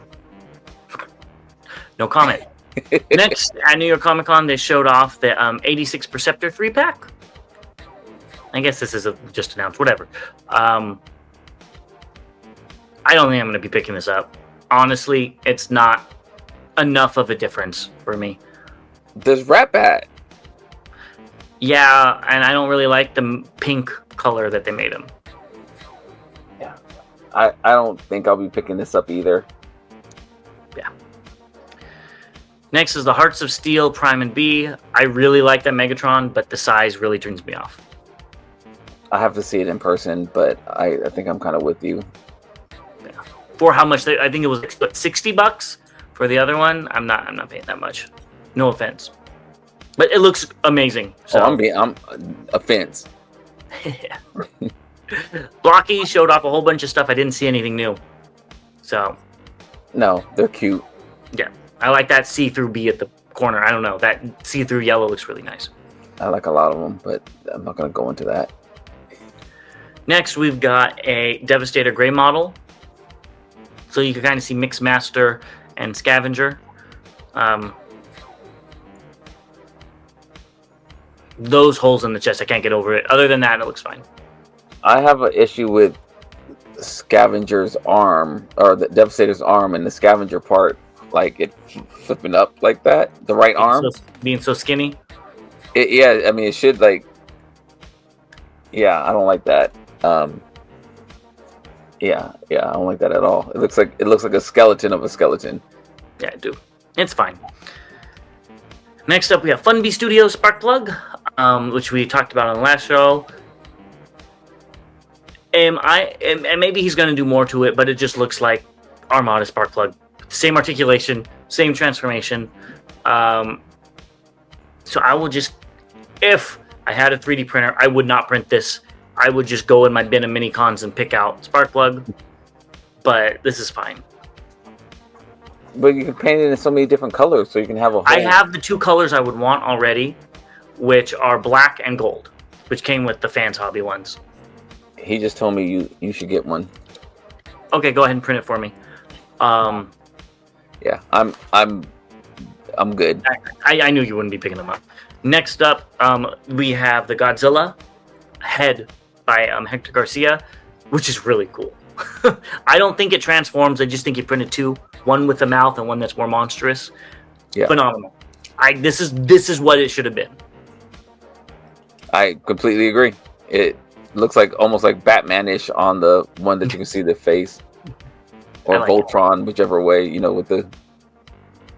B: No comment. Next, at New York Comic Con, they showed off the 86 Perceptor 3-pack. I guess this is just announced. Whatever. I don't think I'm going to be picking this up. Honestly, it's not enough of a difference for me.
C: There's Rat Bat.
B: Yeah, and I don't really like the pink color that they made him.
C: Yeah. I don't think I'll be picking this up either.
B: Yeah. Next is the Hearts of Steel Prime and B. I really like that Megatron, but the size really turns me off.
C: I have to see it in person, but I think I'm kind of with you.
B: Yeah. For how much? I think it was like, $60 for the other one. I'm not paying that much. No offense, but it looks amazing. So
C: I'm offense.
B: Blocky showed off a whole bunch of stuff. I didn't see anything new. So
C: no, they're cute.
B: Yeah, I like that see-through B at the corner. I don't know, that see-through yellow looks really nice.
C: I like a lot of them, but I'm not going to go into that.
B: Next, we've got a Devastator Gray model. So you can kind of see Mixmaster and Scavenger. Those holes in the chest, I can't get over it. Other than that, it looks fine.
C: I have an issue with Scavenger's arm, or the Devastator's arm, and the Scavenger part, like it flipping up like that. The right arm
B: being so skinny.
C: Yeah, I mean it should like. Yeah, I don't like that. Yeah, I don't like that at all. It looks like a skeleton of a skeleton.
B: Yeah, I do. It's fine. Next up, we have Funbee Studios Sparkplug, which we talked about on the last show. And maybe he's going to do more to it, but it just looks like Armada Sparkplug. Same articulation, same transformation. So I will just, if I had a 3D printer, I would not print this. I would just go in my bin of mini-cons and pick out Sparkplug. But this is fine.
C: But you can paint it in so many different colors, so you can have a whole...
B: I have the two colors I would want already, which are black and gold, which came with the Fans Hobby ones.
C: He just told me you should get one.
B: Okay, go ahead and print it for me.
C: Yeah, I'm good.
B: I knew you wouldn't be picking them up. Next up, we have the Godzilla head by Hector Garcia, which is really cool. I don't think it transforms. I just think you printed two, one with a mouth and one that's more monstrous. Yeah, phenomenal. This is what it should have been. I
C: completely agree. It looks like almost like Batman-ish on the one that you can see the face, or like Voltron, whichever way, with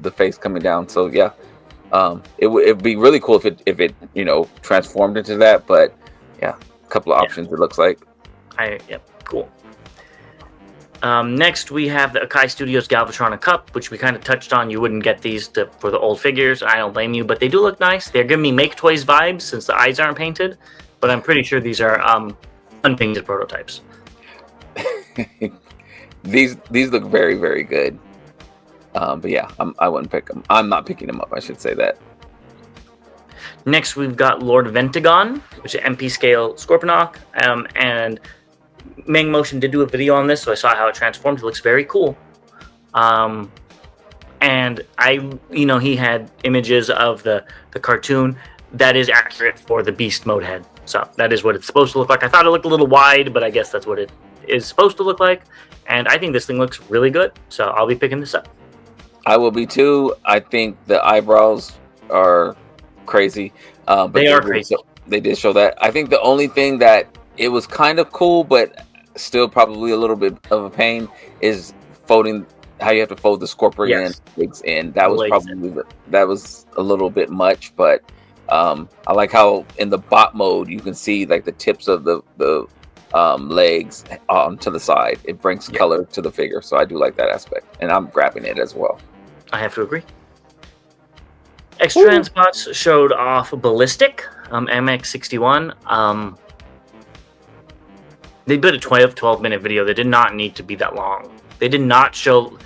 C: the face coming down. So yeah, it'd be really cool if it transformed into that. But yeah, a couple of options. It looks like.
B: Yep, cool. Next, we have the Akai Studios Galvatron Cup, which we kind of touched on. You wouldn't get these for the old figures. I don't blame you, but they do look nice. They're giving me Make Toys vibes since the eyes aren't painted, but I'm pretty sure these are unpainted prototypes.
C: These look very, very good. But yeah, I wouldn't pick them. I'm not picking them up. I should say that.
B: Next, we've got Lord Ventagon, which is MP scale Scorponok, and Mang Motion did do a video on this, so I saw how it transformed. It looks very cool. And he had images of the cartoon that is accurate for the Beast Mode head. So that is what it's supposed to look like. I thought it looked a little wide, but I guess that's what it is supposed to look like. And I think this thing looks really good, so I'll be picking this up.
C: I will be too. I think the eyebrows are crazy. But
B: they are crazy.
C: They did show that. I think the only thing that it was kind of cool, but still probably a little bit of a pain, is folding. How you have to fold the Scorpion in. That was a little bit much, but I like how in the bot mode you can see like the tips of the legs to the side. It brings color to the figure, so I do like that aspect, and I'm grabbing it as well.
B: I have to agree. X-Transpots showed off Ballistic, MX61. They did a 12-minute video. They did not need to be that long. They did not show...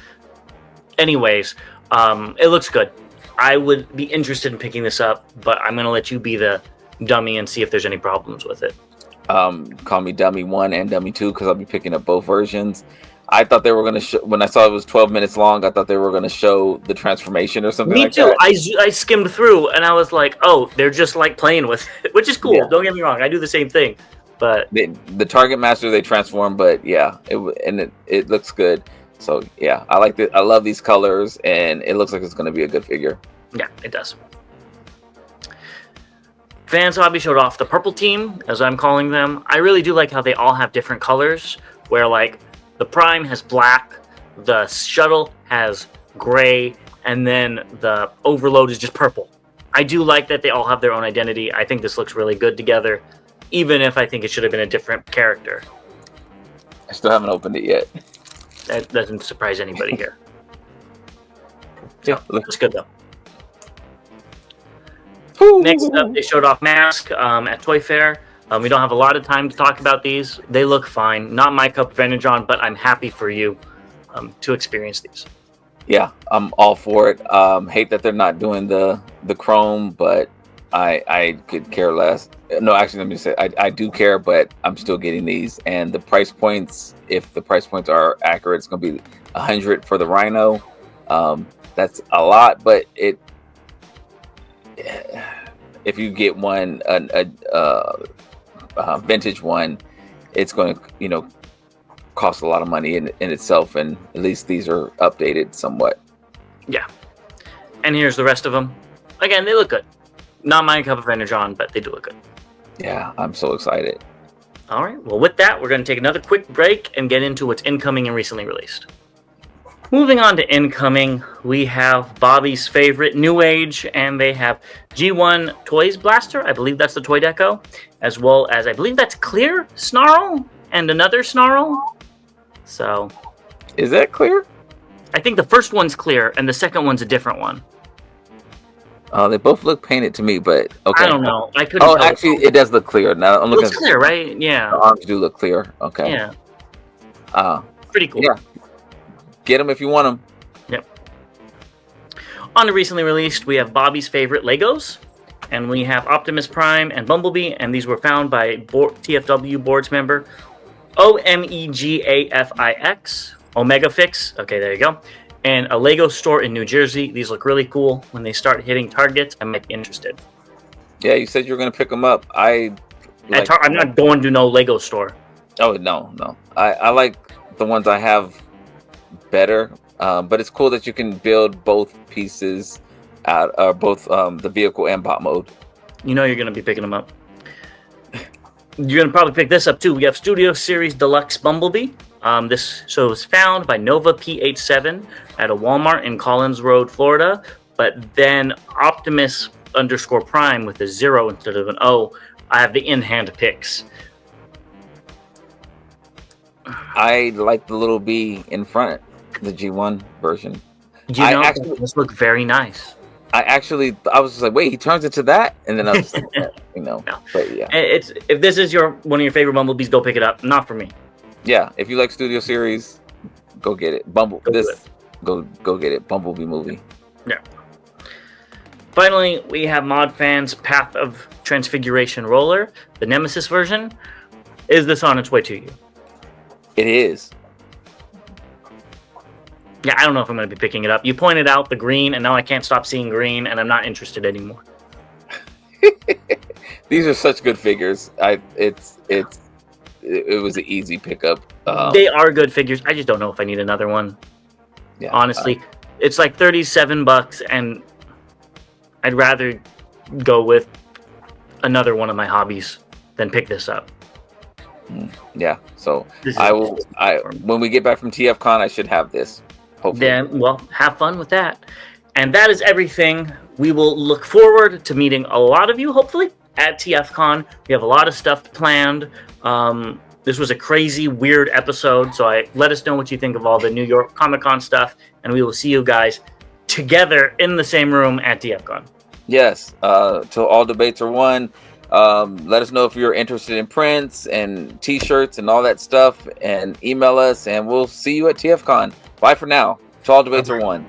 B: Anyways, it looks good. I would be interested in picking this up, but I'm going to let you be the dummy and see if there's any problems with it.
C: Call me Dummy 1 and Dummy 2, because I'll be picking up both versions. I thought they were going to show, when I saw it was 12 minutes long, I thought they were going to show the transformation or something like
B: too.
C: that.
B: I skimmed through and I was like, oh, they're just like playing with it, which is cool.
C: Yeah.
B: Don't get me wrong. I do the same thing. But
C: The Target Master, they transform, but yeah, it looks good. So yeah, I like it. I love these colors, and it looks like it's going to be a good figure.
B: Yeah, it does. Fans Hobby showed off the purple team, as I'm calling them. I really do like how they all have different colors, where like the Prime has black, the Shuttle has gray, and then the Overload is just purple. I do like that they all have their own identity. I think this looks really good together, even if I think it should have been a different character.
C: I still haven't opened it yet.
B: That doesn't surprise anybody here. Yeah, looks good though. Next up, they showed off M.A.S.K at Toy Fair. We don't have a lot of time to talk about these. They look fine. Not my cup of energon, but I'm happy for you to experience these.
C: Yeah, I'm all for it. Hate that they're not doing the chrome, but I could care less. No, actually, let me say I do care, but I'm still getting these. And the price points, if the price points are accurate, it's going to be $100 for the Rhino. That's a lot, but if you get one a vintage one, it's going to cost a lot of money in itself, and at least these are updated somewhat.
B: Yeah, and here's the rest of them. Again, they look good. Not my cup of energon, but they do look good.
C: Yeah, I'm so excited.
B: All right, well, with that, we're going to take another quick break and get into what's incoming and recently released. Moving on to incoming, we have Bobby's favorite New Age, and they have G1 Toys Blaster. I believe that's the Toy Deco, as well as I believe that's Clear Snarl and another Snarl. So,
C: is that Clear?
B: I think the first one's Clear, and the second one's a different one.
C: They both look painted to me, but okay.
B: I don't know. I couldn't.
C: Oh, actually, it does look clear. Now I'm looking.
B: It looks clear, right? Yeah.
C: The arms do look clear. Okay.
B: Yeah. Pretty cool.
C: Yeah. Get them if you want them.
B: Yep. On the recently released, we have Bobby's favorite Legos, and we have Optimus Prime and Bumblebee, and these were found by TFW boards member OMEGAFIX, Omega Fix. Okay, there you go. And a Lego store in New Jersey. These look really cool. When they start hitting Targets, I might be interested.
C: Yeah, you said you were going to pick them up. I'm
B: not going to no Lego store.
C: Oh, no. I like the ones I have better, but it's cool that you can build both pieces out, both the vehicle and bot mode.
B: You know you're going to be picking them up. You're going to probably pick this up too. We have Studio Series Deluxe Bumblebee. This show was found by Nova PH7 at a Walmart in Collins Road, Florida. But then Optimus _Prime with a 0 instead of an O. I have the in-hand pics.
C: I like the little B in front, the G1 version.
B: This look very nice.
C: I was just like, wait, he turns into that, and then I was like, No. But yeah,
B: if this is one of your favorite Bumblebees, go pick it up. Not for me.
C: Yeah, if you like Studio Series, go get it. Go get it. Bumblebee movie.
B: Yeah. Finally, we have Mod Fans' Path of Transfiguration roller, the Nemesis version. Is this on its way to you?
C: It is.
B: Yeah, I don't know if I'm going to be picking it up. You pointed out the green, and now I can't stop seeing green, and I'm not interested anymore.
C: These are such good figures. It was an easy pickup.
B: They are good figures. I just don't know if I need another one. Yeah, honestly, it's like $37, and I'd rather go with another one of my hobbies than pick this up.
C: Yeah, so when we get back from TFcon, I should have this. Hopefully.
B: Then, well, have fun with that. And that is everything. We will look forward to meeting a lot of you, hopefully, at TFcon. We have a lot of stuff planned. This was a crazy, weird episode, so let us know what you think of all the New York Comic-Con stuff, and we will see you guys together in the same room at TFcon.
C: Yes, till all debates are won. Let us know if you're interested in prints and t-shirts and all that stuff, and email us, and we'll see you at TFcon. Bye for now. Till all debates are won.